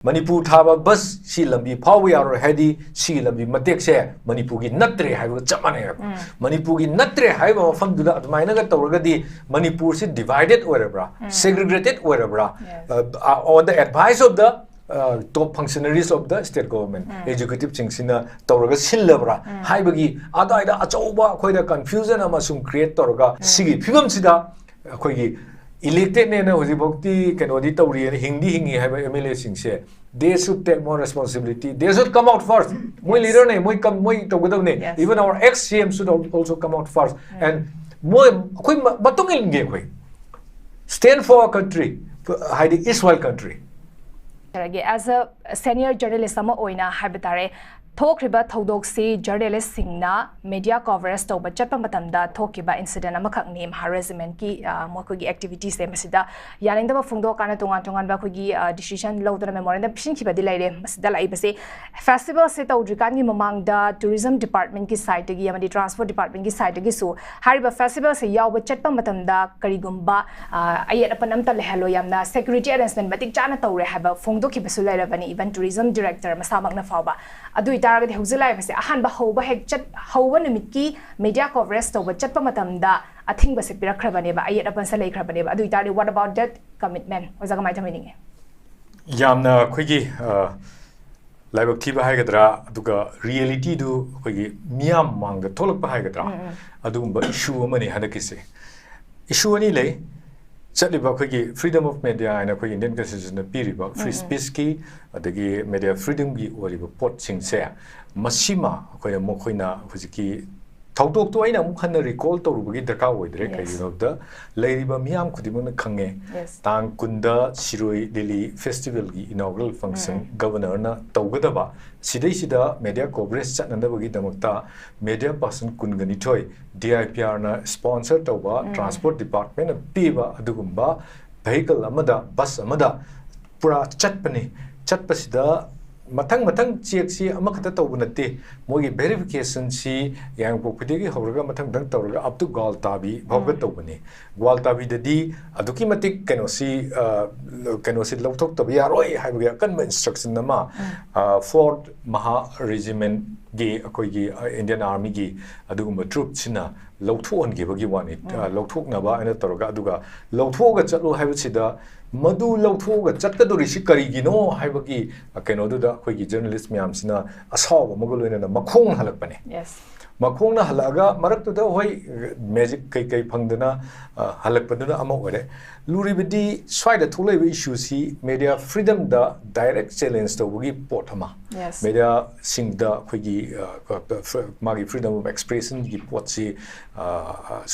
Manipur thaba bus si lambi phawi aro hedi si lambi matek se Manipur gi natre haiba chamane Manipur gi natre haiba mafam duda admaina ga tawragadi Manipur si divided orabra segregated orabra on the advice of the top functionaries of the state government executive chingsina tawraga sillabra haibagi adaida achauba khoida confusion amasum create tawraga sigi phibam sida khoigi elected nena hojibokti kenodi tawri hindi hingi haiba MLA singse they should take more responsibility. They should come out first. My leader ne, my come, my together ne. Even our ex-CM should also come out first. And moi, koi batong ilge koi. Stand for our country, hiding Israel country. As a senior journalist, sama oina habitare. Talk about Thodoxi journalists singna media coverage to but Japamatamda talk about incident amakak name harassment ki mokogi activities masida yaling the fundo kana tungan bakugi decision low the memorandum pinki badilay masida laibase festival set udrikani mamang the tourism department ki site gi amadi transport department ki site gi so hariba festival se yaw ba chatpamatamda karigumba ayat apanamta lehalo yamna security arrangement batik chana tawre haba fundo ki basulay rabani even tourism director masamak na fawba adu target huzilai base ahan ba hoba hek chat hoba nimiki media coverage to chat pa matamda athing base pirakrabane ba ayat apan sa laikrabane ba adu itari what about that commitment oza kamai thamining yamna khoigi laibak thiba haigadra aduga reality du khoigi miyam mangda tholak pa haigadra adugumba issue amani hadakise issue ani lei Chaliba khoigi freedom of media and khoi Indian constitution piriba free speech ki adagi media freedom gi oriba pot sing se masima khoi mokhoina hujiki thautok to aina mukhanna recall tawrubagi darka oidre kai of the leiriba miyam khudimona khange tang kunda siroi lili festival gi inaugural function governor na tawgadaba sidai sida media coverage chatnandabagi damakta media person kungani thoi DIPR na sponsor tawba transport department piba adugumba vehicle amada bus amada pura chatpasida matang check si amakata tawbunate mogi verification si yang pokpidegi horaga matang dang tawraga up to galtabi bhawga tawbani galtabi dadi aduki matik kenosi lawthok tabi yaroi haibaga kanma instruction nama Ford Maha regiment gi akoigi Indian army gi adugumba troops sina lawthon gi bagi wani lawthok naba ana tawraga aduga lawthoga chatlo haibasida Madu lawthoga chatkadori si karigino haibagi kenoduda khoigi journalist miyam sina asaw magoloina na makhong halakpane makhong na halaga maraktuda hoi magic kai phangdana halakpaduna ama ore luribidi swaida thulaiba issue si media freedom da direct challenge tawgi potama media singda khoigi magi freedom of expression gi potsi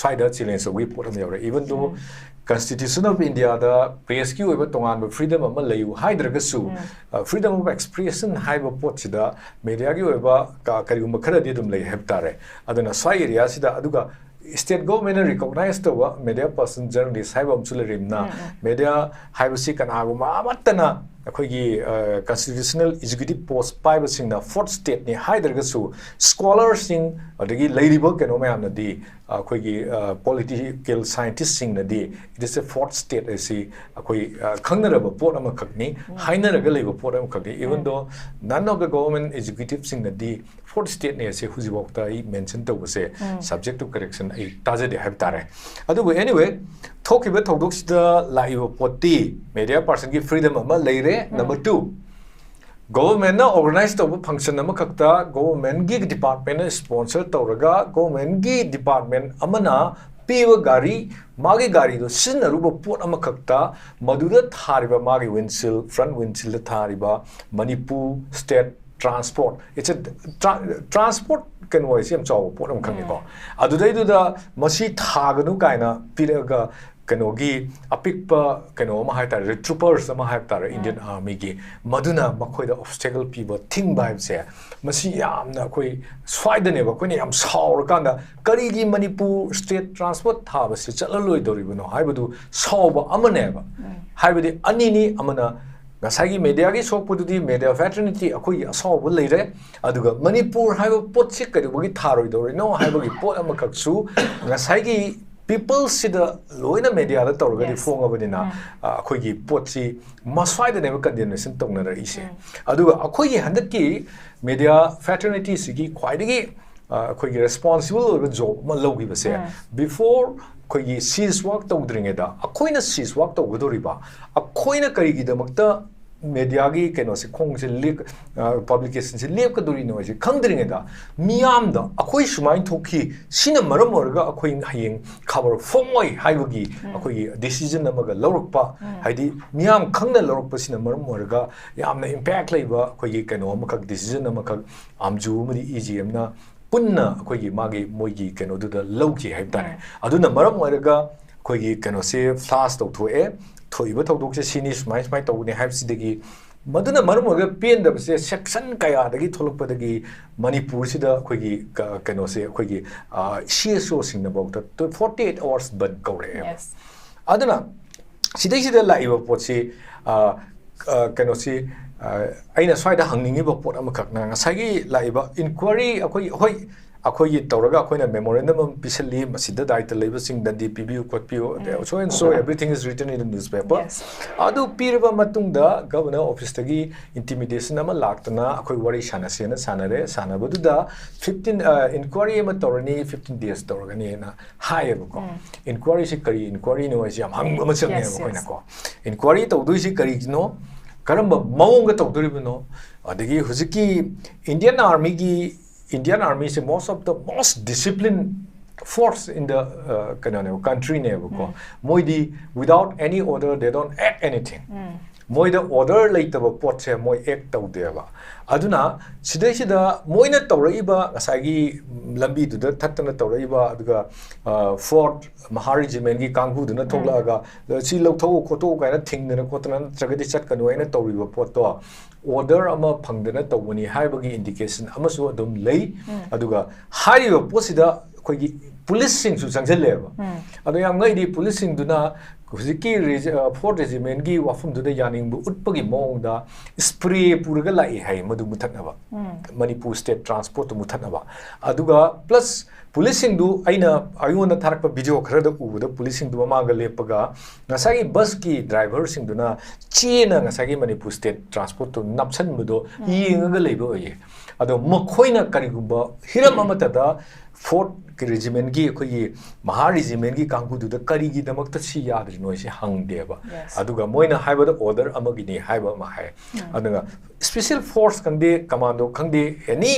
swaida challenge tawgi potama yore even though Constitution of India the press ki oiba tongan freedom ama layu haidragasu freedom of expression haiba potchida media gi oiba karigumba kharadi dum lay hebtare aduna swai area sida aduga state government recognize to media person journalist haiba amchularimna media haiba si kanaguma amatana akoigi constitutional executive post paiba singna fourth state ni haidragasu scholars sing adagi lairiba keno mayamna di akoigi political scientists singna di it is a fourth state asi akoi khangnaraba pot ama khakni hainaraga leiba pot ama khakni even though none of the government executive singna di fourth state ne ase hujibokta I mention tawse subject to correction I taje de habtare adu anyway talk about thodok laiba poti media person ki freedom ama leire number 2 government na organize to function ama khakta government gi department sponsor tawraga government gi department amana piwa gari magi gari do sinaruba pot ama khakta maduda thariba magi windshield front windshield thariba Manipur state transport it's a transport can voice am chaw pot am khangi ko adudai duda masi thaganu kaina piraga kanogi apikpa kano ma haitare troopers ma haitare Indian army gi maduna makhoi da obstacle piba thing vibe se masi yamna koi swaidane ba koi yam saur kanda kari gi Manipur state transport tha ba se chalaloi doribuno haibadu sauba amane ba haibadi anini amana Gasagi media gi sokpududi media fraternity akoi asaw leire aduga Manipur haiba pot si kari bogi tharoi dori no haiba gi pot amakaksu gasagi people sida loina media da tawrga di fonga banina akhoi gi potsi maswai da neba condemnation tongna ra ise aduga akhoi gi handaki media fraternity sigi khwaidagi akhoi gi responsible over job ma logi base before akhoi gi seize work tawdringeda akhoi na seize work tawgodoriba akhoi na kari gi damakta media gi keno se khong se leak publication se leak ka duri no se khangdring da miyam da akhoi sumain thoki sina maram orga akhoi hayeng cover formoi haibagi akhoi decision amaga lawrukpa haidi miyam khangna lawrukpa sina maram orga yamna impact leiba akhoi keno amakak decision amakak amju mari egm na punna akhoi magi moigi keno du da lawki haibtare aduna maram orga akhoi keno se flash to thoe thoiba tawdok se sini smai smai tawni habsidagi maduna marmoga pen da se section kaya dagi tholokpa dagi manipur sida khoigi kano se khoigi CSO singna bauta 48 hours ban kore yes aduna sidai sida laiba potsi kano se aina swaida hangningi ba pot amakak na ngasagi laiba inquiry akhoi hoi akhoi tawraga akhoi memorandum pisali masida daita leiba sing dandi PBU kotpio so and so everything is written in the newspaper adu pirba matungda governor office tagi intimidation ama laktana akhoi wari sanasena sanare sanabaduda 15 inquiry ama tawrani 15 days tawragani na higher ko inquiry si kari inquiry no is am hang ama change ko na ko inquiry tawdui si kari no karamba mawonga tawduribno adagi hujiki Indian Army is most disciplined force in the country never moidi without any order they don't act anything moida order later pot se moi act tawdeba aduna sida moina tawraiba asagi lambi du da thatna tawraiba aduga fort maharijimen gi kanghu duna thoglaga si lawtho khoto kaina thingna khotna tragedi chat kanu aina tawriba pot to order ama phangdana tawani haibagi indication amasu adum lei aduga hariba posida khogi police sing su changjalleba adu yang ngai di police sing duna hujiki fort regiment gi wafum du da yaning bu utpagi mongda spray puraga lai hai madu muthanaba manipur state transport muthanaba aduga plus policing du aina ayona tharakpa video khara da ubuda policing du ma ga lepaga ngasagi bus ki driver sing duna chena ngasagi manipur state transport to napsan mudo yinga leiba oye ado makhoina karigumba hiram amata da fort regiment gi khoi mahar regiment gi kangku du da kari gi damak ta si yadri noi se hangdeba aduga moina haiba da order amagi ni haiba ma hai aduga special force kangde commando kangde any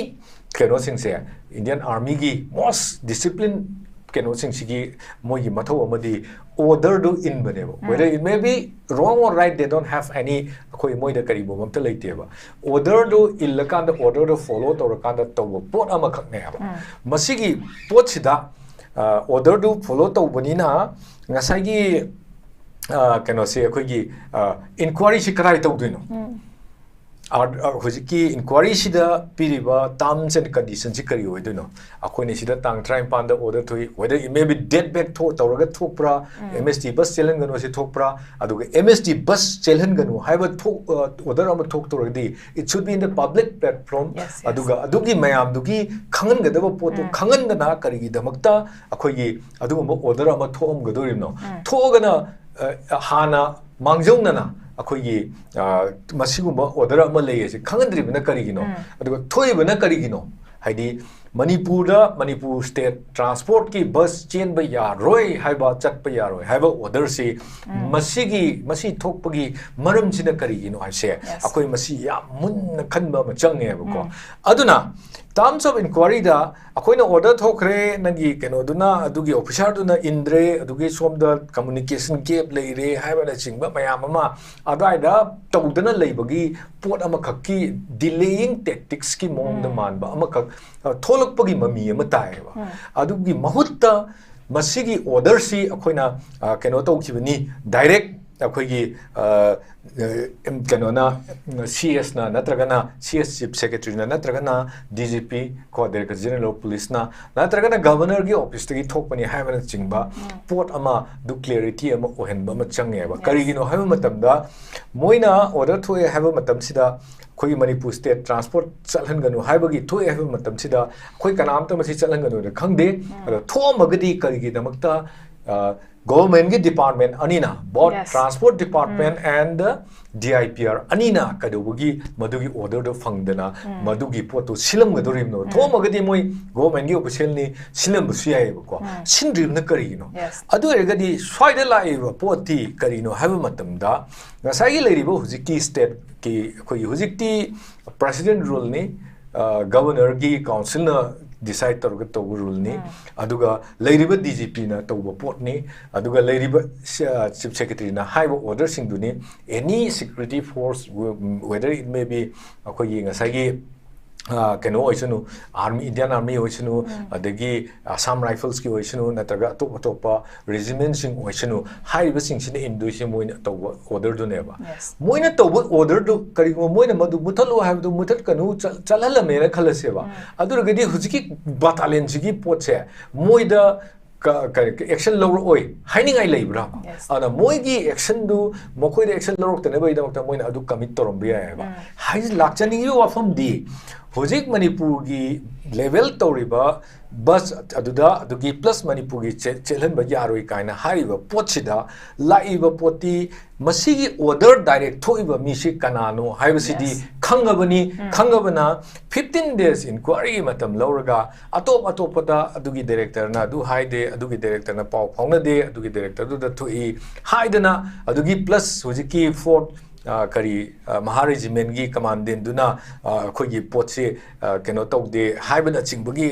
keno sing se Indian Army gi most disciplined keno sing sigi moi gi mathau amadi order do in banebo whether it may be wrong or right they don't have any khoi moi da kari bom ta leiteba order do illakanda order do follow tawrakanda taw pot ama khakne aba masigi pot sida order do follow tawbani na ngasai gi keno se khoi gi inquiry si karai tawduino hujiki inquiry sida piriba terms and conditions si kari hoiduno akhoi sida tang try panda order thoi whether it may be dead back to tawraga thokpra MST bus chelan gano si thokpra aduga MST bus chelan gano haiba order am thok toradi it should be in the public platform aduga adugi mayam dugi khangan gadaba poto khangan na kari gi damakta akhoi gi aduga order am thom gadorino thogana hana mangjong na akhoi masigumba order ama lei se khangandribna karigino aduga thoibna karigino haidi manipur state transport ki bus chain ba ya roi haiba chat pa ya roi haiba order se masi thokpagi maram sina karigino haise akhoi masi ya mun khanba ma changne ba ko aduna terms of inquiry da akoina order thokre nagi keno duna adugi officer duna indre adugi somda communication gap leire haiba da chingba mayam ama adai da tawdana leibagi pot ama khakki delaying tactics ki mong da man ba ama khak tholakpagi mami ama tai ba adugi mahutta masigi order si akoina keno tawkhibani direct akoigi keno na CS na natragana CS chief secretary na natragana DGP ko der general police na natragana governor gi office tagi thokpani haibana chingba pot ama du clarity ama ohenba ma change ba karigino haiba matamda moina order thoe haiba matam sida khoi manipur state transport chalhan ganu haibagi thoe haiba matam sida khoi kanam ta masi chalhan ganu khangde thom magadi karigi damakta government department anina both Yes. transport department and the DIPR anina kadogi madugi order do fangdana madugi poto silam gadorim no thomagadi moi government gi official ni silam busiya ko sindrim na kari no Yes. adu ergadi swaida laiba poti kari no have matamda ngasai leiribo hujiki state ki khoi hujikti president rule ni governor gi council na decide to get to rule ni aduga leiriba DGP na to pot ni aduga leiriba chief secretary na high order sing duni any security force whether it may be akoi ngasai gi keno oisunu army Indian army oisunu adagi Assam rifles ki oisunu nataga topa regiment sing oisunu haiba sing sin induce moina to order do neba moina to order do kari moina madu muthalu have do muthal kanu chalhala mera khalaseba adurgadi hujiki battalion sigi potse moida action lower oi hiding I labra ana moigi action do mokoi action lower tane bai da moina adu commit torom biya ba hai lakchani yu afam di hojik manipur gi level toriba bus aduda adugi plus manipur gi chelhan ba yaroi kaina hariba pochida laiba poti masigi order direct thoiba misi kanano haibasidi khangabani khangabana 15 days inquiry matam lauraga atopata adugi director na du haide adugi director na pau phongna de adugi director du da thui haidana adugi plus hojiki fort kari Maharegiment gi commandant duna khogi potse keno tawde haibana chingbagi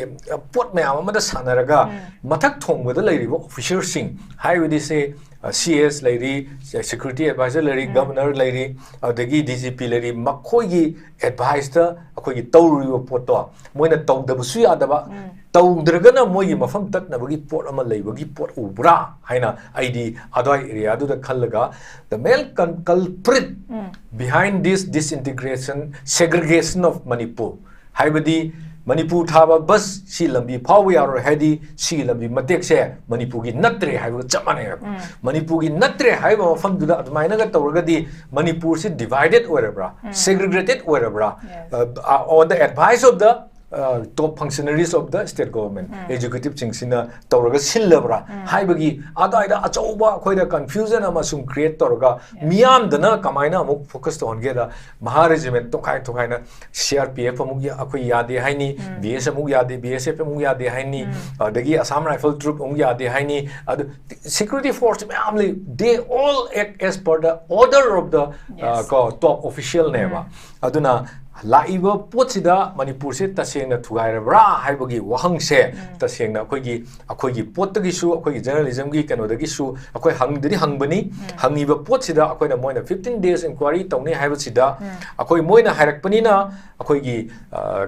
pot mayam amada sanaraga mathak thongbada leiribo officer sing haibadi se CS lairi security advisor lairi governor lairi adagi DGP lairi makhogi advice ta akhogi tawribo potto moina tawdabusu yadaba tawdragana moigi mafam tatnabagi pot ama leibagi pot ubra haina ID adai area du da khallaga the main culprit behind this disintegration segregation of Manipur haibadi Manipur thaba bus si lambi phawi aro hedi si lambi matek se Manipur gi natre haiba chamane Manipur gi natre haiba mafam du da admaina ga tawragadi Manipur si divided orabra segregated orabra on the advice of the top functionaries of the state government executive chingsina tawraga sillabra haibagi adaida achauba khoida confusion amasung create tawraga miyam dana kamaina amuk focus on geda Maharegiment tokai na CRPF amuk ya akhoi yade haini BS amuk yade BSF amuk yade haini adagi Assam rifle troop amuk yade haini security force family they all act as per the order of the top official name aduna laiba potsida Manipur se tasengna thugairabra haibagi wahang se tasengna akhoi pottagi su akhoi journalism gi kanodagi su akhoi hangdri hangbani hangiba potsida akhoi na moina 15 days inquiry tawni haibasida akhoi moina hairakpani na akhoi gi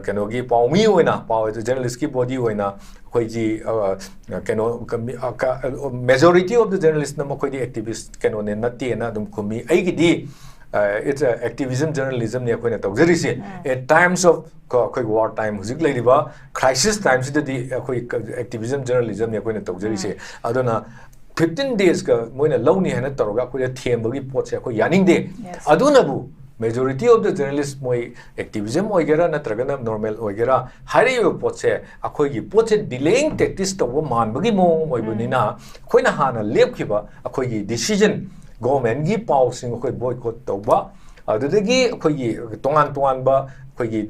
kanogi pawmi oina paw journalist ki body oina akhoi ji kano majority of the journalists na akhoi di activist kano ne natti na dum khumi aigi di it's activism journalism ne akhoi na tawjari se at times of akhoi war time hujik leiriba crisis times the akhoi activism journalism ne akhoi na tawjari se adona 15 days ka moina lawni hena tawga akhoi thembagi pot se akhoi yaning de aduna bu majority of the journalists moi activism oigera natragana normal oigera hari pot se akhoi gi pot se delaying tactics to man bagi mong oibunina akhoi na hana lepkhiba akhoi gi decision government gi pausing akhoi boycott tawba adudagi akhoi gi tongan ba akhoi gi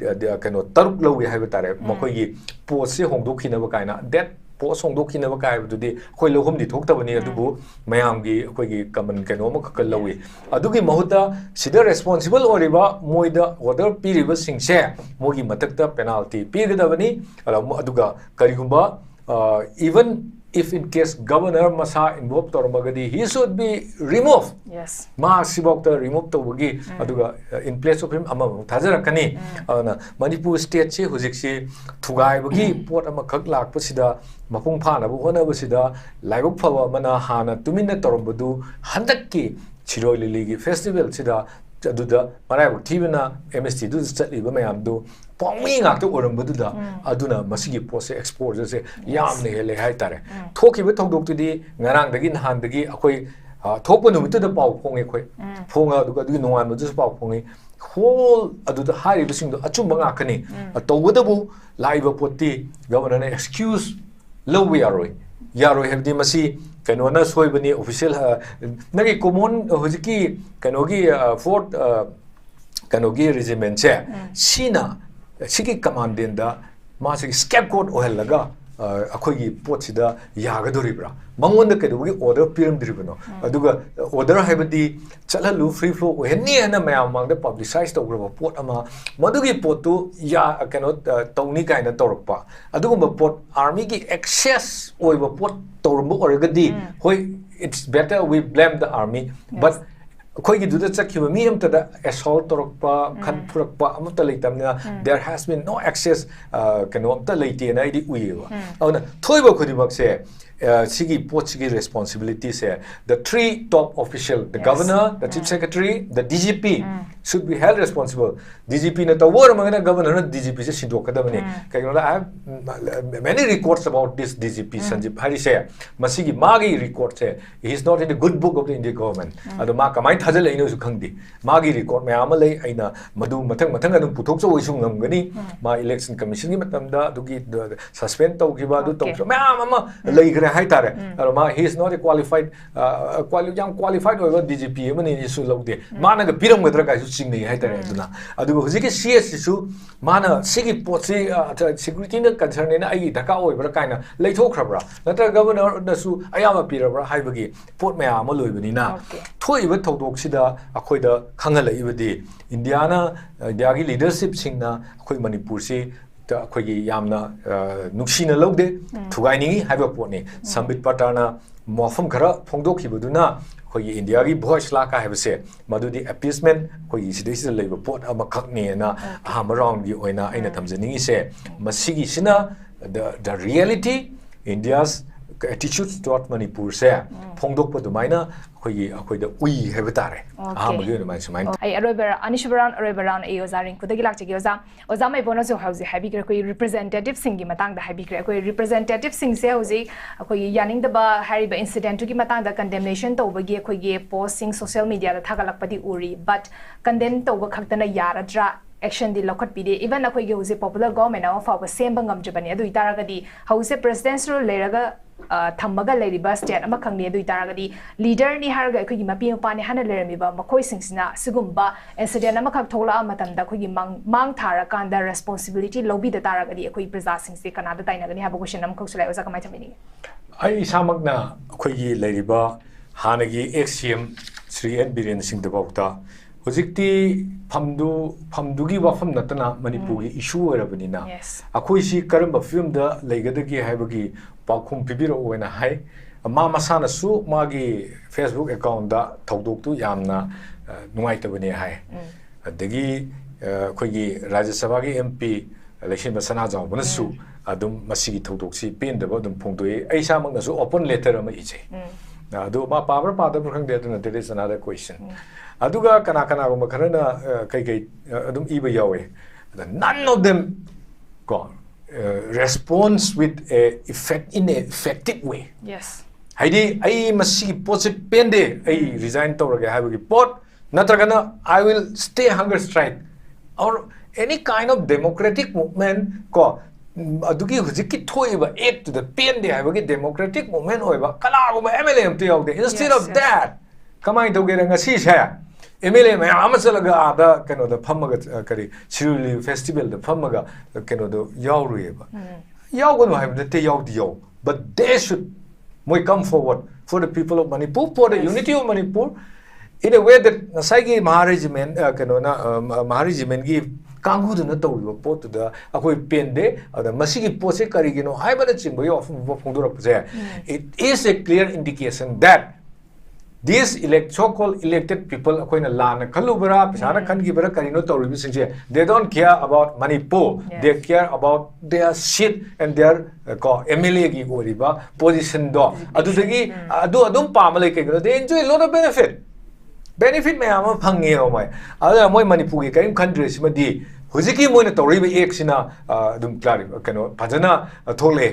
kano taruk lawi haiba tare makhoi gi post se hongdokhina ba kaina that post hongdokhina ba kai dudi akhoi lohum di thoktabani adubu mayam gi akhoi gi common kano ma khakal lawi adugi mahuta sida responsible oriba moida order piriba singse mogi matakta penalty pigadabani aduga karigumba even if in case governor masa involved tormagadi he should be removed ma sibokta remove tawagi aduga in place of him ama thajarakani na Manipur state che hujik si thugai bagi pot ama khak lak pasida mapung phana bu hona basida laibok phawa mana hana tuminna torbadu handakki chiroi lili gi festival sida aduda marai thibena MST du chatliba mayam du pongmi ngak to orambadu da aduna masigi pose exposure se yamne hele hai tare thokiba thodok tu di ngarang dagi nahan dagi akhoi thokpa numitu da pau phonge khoi phonga duga du nongan du pau phonge whole aduda hari bising du achumba ngakani tawadabu laiba poti governor ne excuse low yaroi yaroi hebdi masi kainona soibani official nagi common hojiki kainogi fourth kainogi regiment che sina sigi commandant da ma sigi scapegoat ohelaga akhoi pot sida yagadoribra mangon da kedogi order piram diribano aduga order haibadi chalhalu free flow oheni ana mayam mang da publicize tawgraba pot ama madugi pot tu ya kaino tawni kaina tawrakpa adugumba pot army gi excess oiba pot tawrumbu oragadi hoi it's better we blame the army but khoi gi duda chakhiba mi amta da assault torakpa khan phurakpa amta leitamna there has been no access kano amta leite na idi uiwa awna thoiba khodimak se sigi pochigi responsibility se the three top official the governor the chief secretary the DGP should be held responsible DGP na tawar magana governor na DGP se sindokadabani kaino I have many records about this DGP Sanjib Hari se masigi magi record se he is not in the good book of the Indian government ado ma kamai thajal aino su khangdi magi record mayam lei aina madu mathang adum puthok so isu ngamgani ma election commission gi matamda adugi suspend tawgiba adu tawso mayam ama lei gre hai tare aro ma he is not a qualified qualified over DGP mani isu lawde mana ga piram gadra ga su chingni hai tare aduna adugo hujiki CS su mana sigi potsi security na concern na ai dhaka oibra kaina leithokhrabra natra governor na su ayama pirabra haibagi pot mayam loibani na thoiba thodok sida akhoi da khangal ibadi India na India gi leadership singna akhoi Manipur si akhoi gi yamna nuksina lawde thugaini haiba potni sambit patana mofam khara phongdokhibaduna khoi India gi voice la ka habse madudi appeasement khoi sidai leiba pot ama khakni na aham round gi oina aina thamjani se masigi sina the reality India's attitude toward Manipur se phongdok pa dumaina khoi da ui heba tare aham gi mai sumai ai aroibara anishubaran aroibaran ai ozaring kudagi lakchigi oza mai bono jo hauzi habi gre koi representative singi matang da habi gre koi representative sing se hauzi koi yaning da ba hariba incident gi matang da condemnation tawbagi koi ge posting social media da thagalakpadi uri but condemn tawba khaktana yaradra action di lokhat pide even akhoi ge hauzi popular government of fa sembang ngamjabani adu itaragadi hauzi presidential leraga thamaga leiriba state ama khangni adu itaragadi leader ni harga akhoi gi mapi mapani hana leramiba makhoi singsina sigumba incident ama khak thola matamda akhoi gi mang thara kanda responsibility lobi da taragadi akhoi praja singse kanada tainagani haba question am khoksulai oza kamai thamini ai samakna akhoi gi leiriba hanagi XCM Sri N Biren Singh Dabauta hojikti phamdugi wafam natana Manipur gi issue orabani akhoi si karamba film da leigadagi haibagi pakhum pibiro oina hai ma masana su magi Facebook account da thodok tu yamna nungaitabani hai adagi khoi gi Rajya Sabha gi MP election basana jaw bonasu adum masigi thodok si pen da adum phongdoi ai samak na su open letter ama ije adu ma power pada burkhang de na there is another question aduga kana go makharana kai adum iba yawe none of them gone response with a effective way yes haidi ai masi posit pende ai resign tawraga habagi pot natragana I will stay hunger strike or any kind of democratic movement ko adugi hujiki thoiba aid to the pende habagi democratic movement hoiba kala go MLA amte yaude instead of that kamai dogera ngasi se MLA may amasalaga ada kano da phamaga kari Shiruli festival da phamaga kano do yauruyeba yaugonu haibda te yaudi yaw but they should moi come forward for the people of Manipur for the unity of Manipur in a way that nasagi Maharegiment kano na Maharegiment gi kangu da na tawriba pot da akoi pende ada masigi pose kari gino haibada chingbo yo phongdora pse it is a clear indication that these so-called elected people akoina lana khalubara pisana khangibara karino tawribi singse they don't care about Manipur they care about their seat and their MLA gi oriba position do adudagi adum pamale ke they enjoy a lot of benefit mayam phange omai ada moi Manipur gi kaim country simadi hujiki moina tawribi exina adum klari kano phajana thole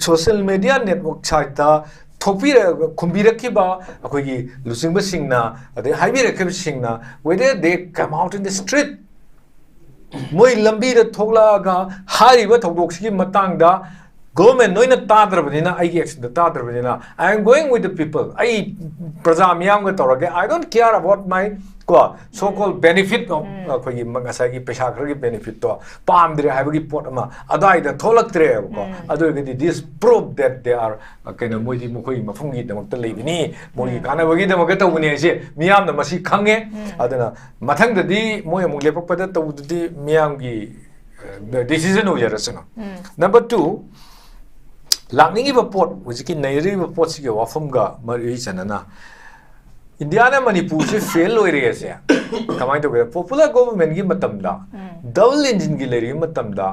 social media network chaita Topira Kumbirakeba, Akogi, Lusingba Singna, the Hibira Singna, whether they come out in the street. Moi Lambida Tolaga, Hariba Toboxi Matanga, government noina tadrabanina ai action da tadrabanina I am going with the people ai praja miyam ga torage I don't care about my so called benefit of khoi mangasai gi pesa khar gi benefit to pam dire ha gi pot ama adai da tholak tre ko adu gi this prove that they are kaina moi di mkhoi mafung gi damak ta leibini moi gi kana bagi damak ta uni se miyam na masi khange adana mathang da di moi amuk lepak pada to di miyam gi decision ho yarasana number 2 lakningi ba pot which ki nairi ba pot si ge wafum ga mari chanana India na Manipur se fail ho ire se kamai to popular government gi matam da double engine gi leri matam da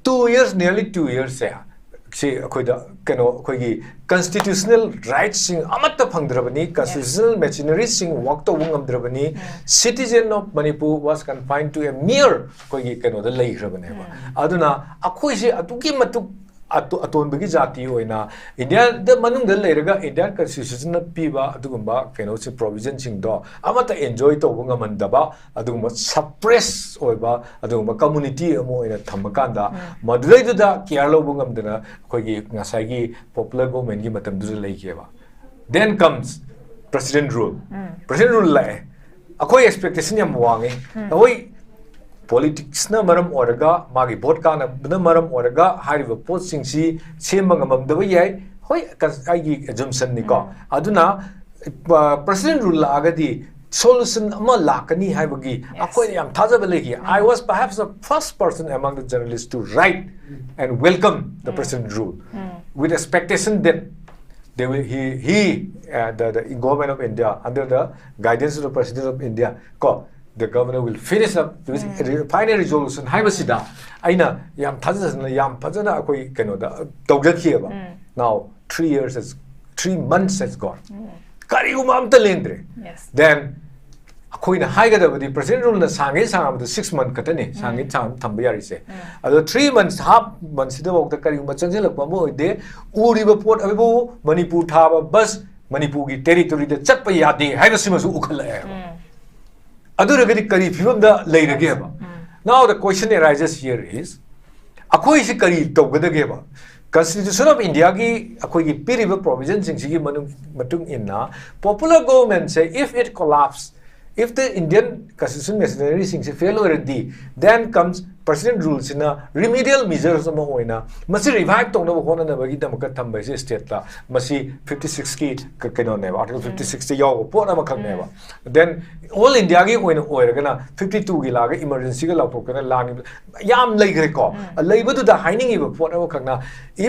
2 years nearly 2 years se akhoi da kano akhoi gi constitutional rights sing amatta phangdrabani constitutional machinery sing work to ngam drabani citizen of Manipur was confined to a mere akhoi gi kano da lei khrabane ba aduna akhoi se atuki matuk aton bagi jati hoina India the manung da leiraga Indian constitution na piba adugumba keno se provision sing do amata enjoy to bunga mandaba adugumba suppress oiba adugumba community amo ina thamakanda madulai da kerala bungam dana khoi gi ngasai gi popular government gi matam du lei keba then comes president rule la akoi expectation yam wangi oi politics na maram oraga magi vote kana na maram oraga hariba post sing si semba ngamam da yai hoi ai gi assumption ni ko aduna president rule agadi solution ama lakani haibagi akoi yam thajaba legi I was perhaps the first person among the journalists to write and welcome the president rule with expectation that they will the government of India under the guidance of the president of India the governor will finish up with final resolution haibasida aina yam thajana yam phajana akoi keno da tawjakhiba now 3 months has gone kari umam ta lendre then akoi na haigada the president rule na sangai sangam 6 months katani sangai thamba yari se ado 3 months half months da bok da kari umam chanjelakpa mo de uriba pot abu Manipur thaba bus Manipur gi territory da chatpa yade haibasima su ukhala now the question arises here is akoi si kari tawgadageba Constitution of India gi akoi gi piriba provisions sing sigi matung inna popular government say if it collapse if the Indian constitution machinery sing fail already then comes president rules in a remedial measures ama hoina masi revive tongna hona na bagi damaka thamba se state la masi 56 ki keno ne article 56 yaw pot ama khang ne ba then all India gi hoina oiraga na 52 gi laga emergency ga lapok kana lani yam leigre ko leiba du da hiding iba pot ama khang na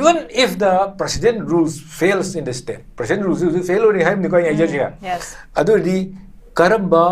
even if the president rules fails in the state president rules fail ori haim ni ko yes adu di karamba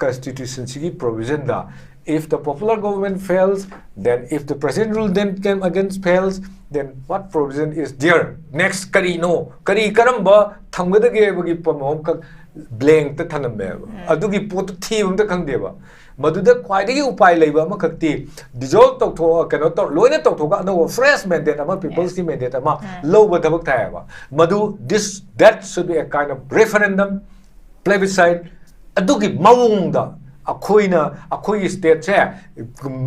constitution sigi provision da if the popular government fails, then if the president rule then came against fails, then what provision is there? Next, kari no, kari karamba thangada ge bagi pamom ka blank ta thanambe. Adugi pot thim ta khangdeba. Maduda kwaidagi upai leiba ma khakti dissolve tok tho cannot tok loina tok thoga no fresh mandate ama people's ki mandate ama low ba thabak thaiba. Madu that should be a kind of referendum, plebiscite. Adugi mawungda akoi state se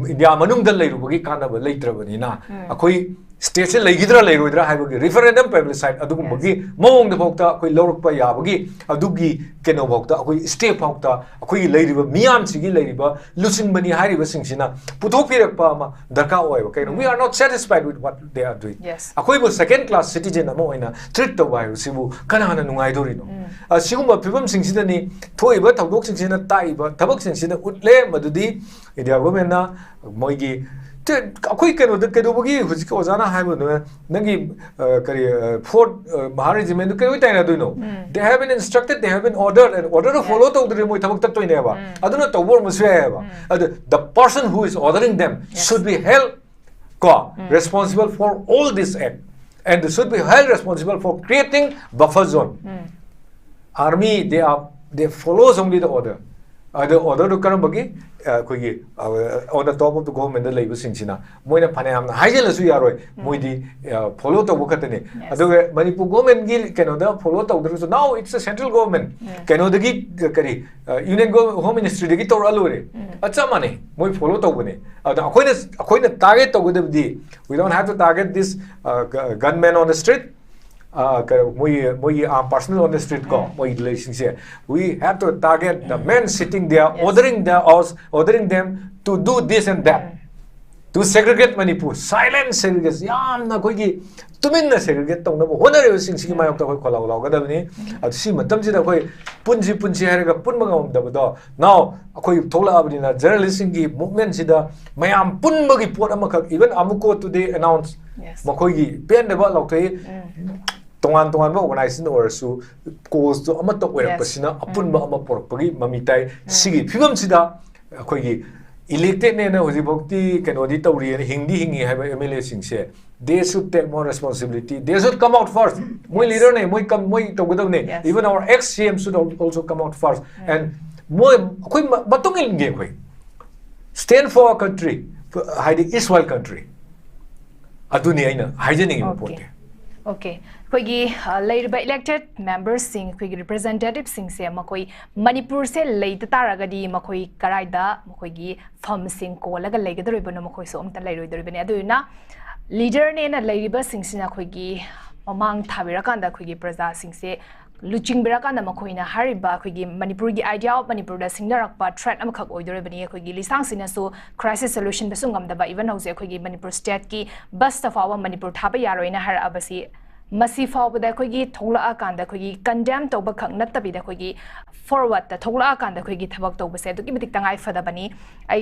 India manung dal leiru bagi kana ba leitrabani na akoi state se leigidra leiroidra haibagi referendum plebiscite adugum bagi mawong da bokta akoi lorukpa ya bagi adugi keno bokta akoi state bokta akoi leiriba miyam sigi leiriba lusin bani hairiba singsina puthok pirakpa ma darka oiba kaino we are not satisfied with what they are doing akoi bo second class citizen ama oina treat to bai sibu kana na nungai dori no sigumba pibam singsida ni thoiba thawdok singsina taiba thabak singsina utle madudi India government na moigi akoi keno da kedo bagi hujik ozana haibu no nangi kari fort maharajiment kedo taina doino they have been instructed they have been ordered and order to follow to the moi thabak tat toine ba aduna tawbor musya ba the person who is ordering them should be held responsible for all this act and they should be held responsible for creating buffer zone army they follows only the order to karam bagi ꯑꯩꯈꯣꯏꯒꯤ on the top of the government ꯗ ꯂꯩꯕꯁꯤꯡꯁꯤꯅ ꯃꯣꯏꯅ ꯐꯅꯌꯥꯝꯅ ꯍꯥꯏꯖꯤꯜꯂꯁꯨ ꯌꯥꯔꯣꯏ ꯃꯣꯏꯗꯤ follow ꯇꯧꯕ ꯈꯛꯇꯅꯤ ꯑꯗꯨꯒ ꯃꯅꯤꯄꯨꯔ ꯒꯣꯔꯃꯦꯟꯒꯤ ꯀꯩꯅꯣꯗ follow ꯇꯧꯗ꯭ꯔꯁꯨ now it's a central government ꯀꯩꯅꯣꯗꯒꯤ ꯀꯔꯤ union home ministryꯗꯒꯤ ꯇꯧꯔꯛꯑ ꯂꯣꯏꯔꯦ ꯆꯞ ꯃꯥꯟꯅꯩ ꯃꯣꯏ ꯐꯣꯂꯣ ꯇꯧꯕꯅꯦ ꯑꯗ ꯑꯩꯈꯣꯏꯅ target ꯇꯧꯒꯗꯕꯗꯤ we don't have to target this gunmen on the street personal on the street we have to target the men sitting there ordering them to do this and that to segregate Manipur silent segregate yamna koigi tuminna segregate tawna honare singsi mayok ta koi kholau laugadabni adu si matamsida koi punji haraga punma ngamdabado now akoi thola abdina journalism gi movement sida mayam punbagi pot amakak even amuko today announce makoigi pen deba lautai tongan organization orsu cause to amato oirakpasina apunba ama porpagi mamitai sigi figam sida akoigi elected ne na hojibokti kenodi tawri ne hingi haiba MLA singse they should take more responsibility they should come out first moi leader ne moi tawgadab ne even our ex CM should also come out first and moi akoi matungil nge koi stand for our country haidi Israel country aduni aina haijening important okay koigi later elected members sing koigi representatives sing se makoi Manipur se leita taragadi makoi karaida makoigi farm sing ko laga legadori bono makoi so amta lairoi dori bene aduina leader ne na lairiba sing sina koigi mamang thabira kanda koigi praja sing se luching bira kanda makoina hariba koigi Manipur gi idea of Manipur da singnarakpa threat amakhak oidore bani koigi lisang sina so crisis solution besungam da ba even hause koigi Manipur state ki bus of our Manipur thaba yaroina har abasi masi fawbada koigi thongla akanda koigi condemn toba khang natabida koigi forward ta thongla akanda koigi thabak tobase to ki mitik tangai fada bani ai